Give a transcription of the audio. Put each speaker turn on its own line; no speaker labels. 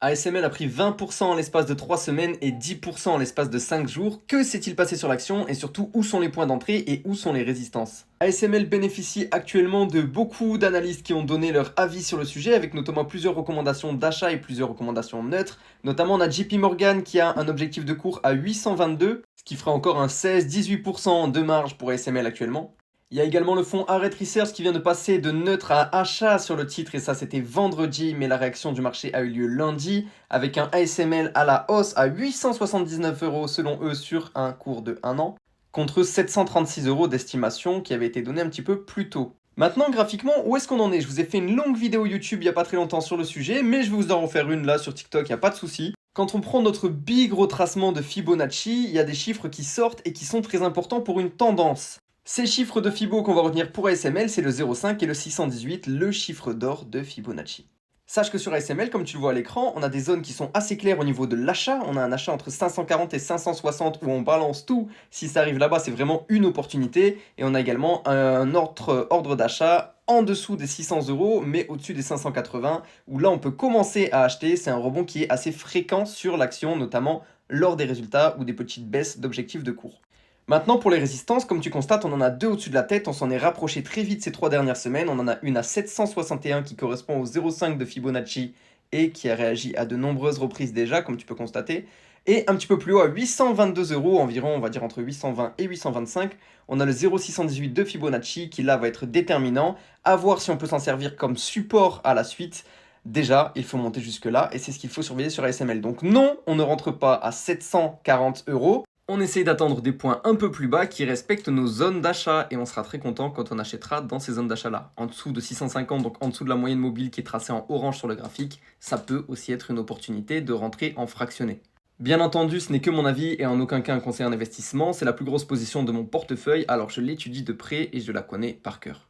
ASML a pris 20% en l'espace de 3 semaines et 10% en l'espace de 5 jours. Que s'est-il passé sur l'action et surtout où sont les points d'entrée et où sont les résistances? ASML bénéficie actuellement de beaucoup d'analystes qui ont donné leur avis sur le sujet avec notamment plusieurs recommandations d'achat et plusieurs recommandations neutres. Notamment on a JP Morgan qui a un objectif de cours à 822, ce qui ferait encore un 16-18% de marge pour ASML actuellement. Il y a également le fonds Arrête Research qui vient de passer de neutre à achat sur le titre et ça c'était vendredi, mais la réaction du marché a eu lieu lundi avec un ASML à la hausse à 879 euros selon eux sur un cours de 1 an contre 736 euros d'estimation qui avait été donnée un petit peu plus tôt. Maintenant graphiquement, où est-ce qu'on en est? Je vous ai fait une longue vidéo YouTube il n'y a pas très longtemps sur le sujet, mais je vais vous en refaire une là sur TikTok, il n'y a pas de souci. Quand on prend notre big retracement de Fibonacci, il y a des chiffres qui sortent et qui sont très importants pour une tendance. Ces chiffres de Fibo qu'on va retenir pour ASML, c'est le 0,5 et le 618, le chiffre d'or de Fibonacci. Sache que sur ASML, comme tu le vois à l'écran, on a des zones qui sont assez claires au niveau de l'achat. On a un achat entre 540 et 560 où on balance tout. Si ça arrive là-bas, c'est vraiment une opportunité. Et on a également un autre ordre d'achat en dessous des 600 euros, mais au-dessus des 580, où là on peut commencer à acheter. C'est un rebond qui est assez fréquent sur l'action, notamment lors des résultats ou des petites baisses d'objectifs de cours. Maintenant, pour les résistances, comme tu constates, on en a deux au-dessus de la tête. On s'en est rapproché très vite ces 3 dernières semaines. On en a une à 761 qui correspond au 0,5 de Fibonacci et qui a réagi à de nombreuses reprises déjà, comme tu peux constater. Et un petit peu plus haut, à 822 euros, environ, on va dire entre 820 et 825, on a le 0,618 de Fibonacci qui là va être déterminant. À voir si on peut s'en servir comme support à la suite. Déjà, il faut monter jusque là et c'est ce qu'il faut surveiller sur ASML. Donc non, on ne rentre pas à 740 euros. On essaye d'attendre des points un peu plus bas qui respectent nos zones d'achat et on sera très content quand on achètera dans ces zones d'achat là. En dessous de 650, donc en dessous de la moyenne mobile qui est tracée en orange sur le graphique, ça peut aussi être une opportunité de rentrer en fractionné. Bien entendu, ce n'est que mon avis et en aucun cas un conseil en investissement, c'est la plus grosse position de mon portefeuille, alors je l'étudie de près et je la connais par cœur.